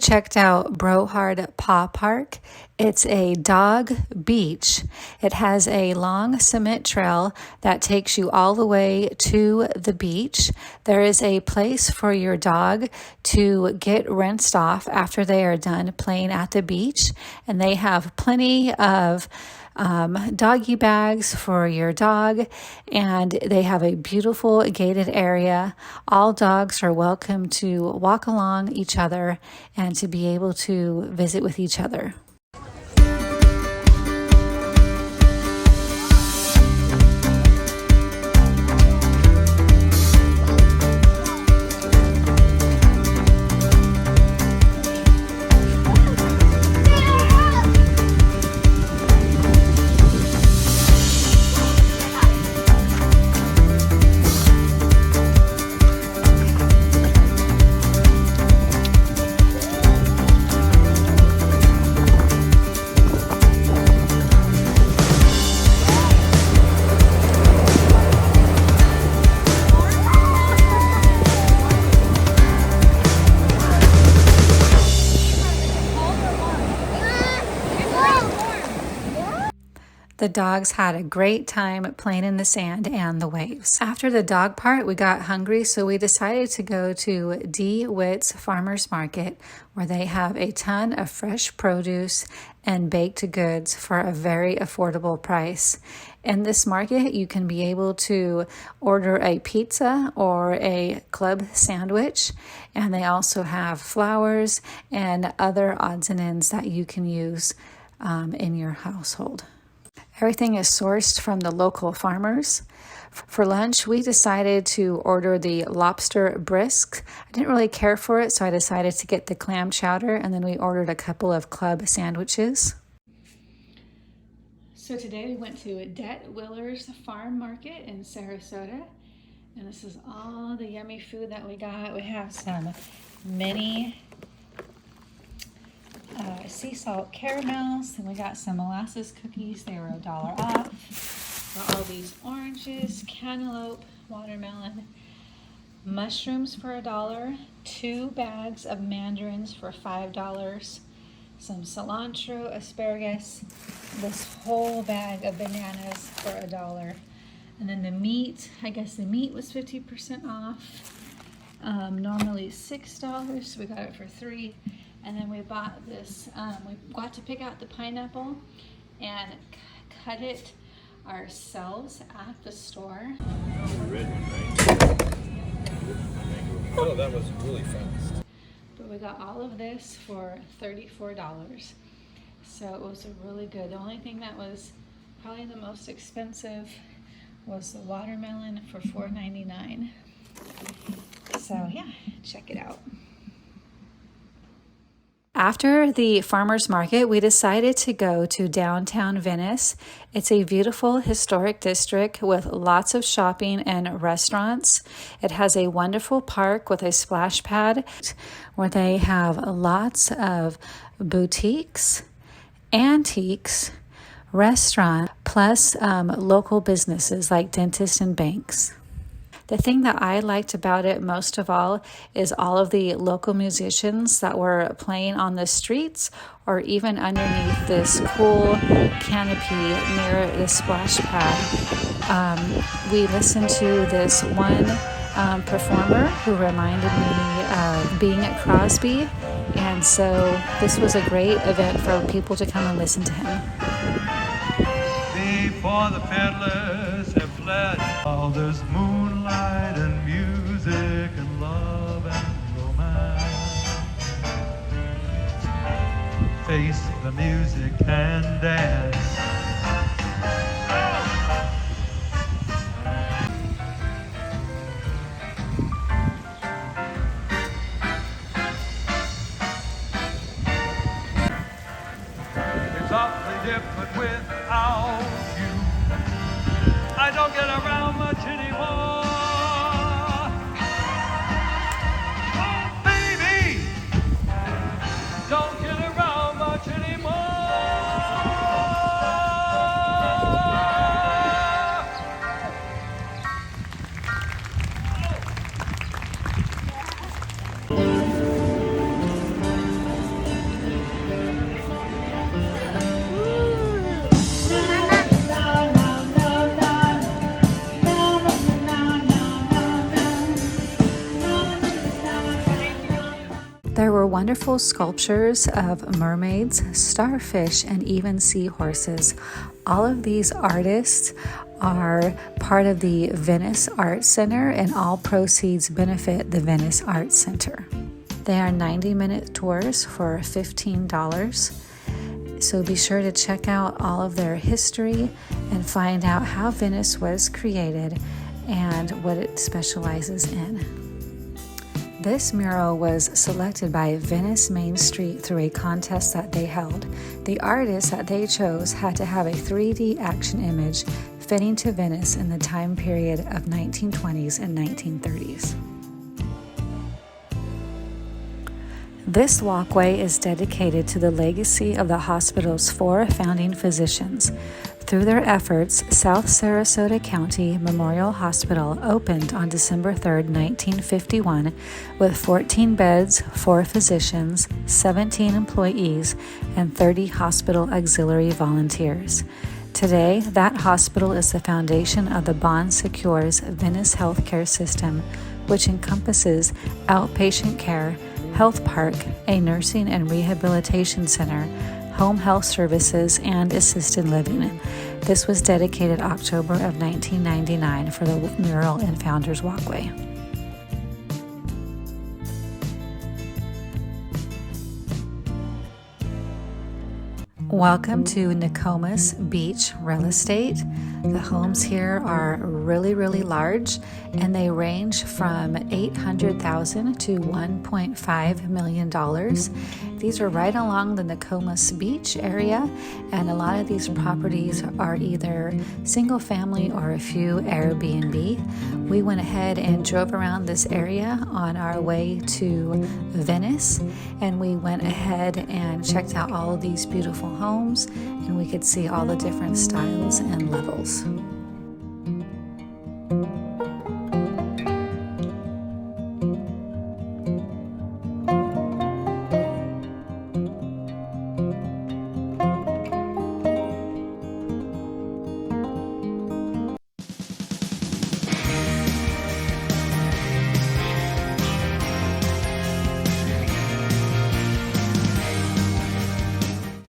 checked out Broyhard Dog Park. It's a dog beach. It has a long cement trail that takes you all the way to the beach. There is a place for your dog to get rinsed off after they are done playing at the beach, and they have plenty of doggy bags for your dog, and they have a beautiful gated area. All dogs are welcome to walk along each other and to be able to visit with each other. The dogs had a great time playing in the sand and the waves. After the dog part, we got hungry, so we decided to go to DeWitt's Farmers Market, where they have a ton of fresh produce and baked goods for a very affordable price. In this market, you can be able to order a pizza or a club sandwich, and they also have flowers and other odds and ends that you can use in your household. Everything is sourced from the local farmers. For lunch, we decided to order the lobster brisk. I didn't really care for it, so I decided to get the clam chowder, and then we ordered a couple of club sandwiches. So today we went to Detwiler'S farm market in Sarasota, and this is all the yummy food that we got. We have some mini sea salt caramels, and we got some molasses cookies. They were $1 off. Got all these oranges, cantaloupe, watermelon, mushrooms for $1, 2 bags of mandarins for $5, some cilantro, asparagus, this whole bag of bananas for $1. And then the meat, I guess the meat was 50% off. Normally $6, so we got it for $3. And then we bought this, we got to pick out the pineapple and cut it ourselves at the store. The red one, right? Oh, that was really fast. But we got all of this for $34. So it was really good. The only thing that was probably the most expensive was the watermelon for $4.99. So yeah, check it out. After the farmers market, we decided to go to Downtown Venice. It's a beautiful historic district with lots of shopping and restaurants. It has a wonderful park with a splash pad where they have lots of boutiques, antiques, restaurants, plus local businesses like dentists and banks. The thing that I liked about it most of all is all of the local musicians that were playing on the streets or even underneath this cool canopy near the splash pad. We listened to this one performer who reminded me of Bing Crosby, and so this was a great event for people to come and listen to him. Before the fiddlers have fled, all this moonlight and music and love and romance. Face the music and dance. It's awfully different without you. I don't get around much anymore. Oh, baby, don't get around much anymore. wonderful sculptures of mermaids, starfish, and even seahorses. All of these artists are part of the Venice Art Center, and all proceeds benefit the Venice Art Center. They are 90-minute tours for $15. So be sure to check out all of their history and find out how Venice was created and what it specializes in. This mural was selected by Venice Main Street through a contest that they held. The artist that they chose had to have a 3D action image fitting to Venice in the time period of 1920s and 1930s. This walkway is dedicated to the legacy of the hospital's 4 founding physicians. Through their efforts, South Sarasota County Memorial Hospital opened on December 3, 1951, with 14 beds, 4 physicians, 17 employees, and 30 hospital auxiliary volunteers. Today, that hospital is the foundation of the Bond Secures Venice healthcare system, which encompasses outpatient care, health park, a nursing and rehabilitation center, home health services, and assisted living. This was dedicated October of 1999 for the mural in Founders Walkway. Welcome to Nokomis Beach Real Estate. The homes here are really large, and they range from $800,000 to $1.5 million. These are right along the Nokomis Beach area, and a lot of these properties are either single family or a few Airbnb. We went ahead and drove around this area on our way to Venice, and we went ahead and checked out all of these beautiful homes, and we could see all the different styles and levels.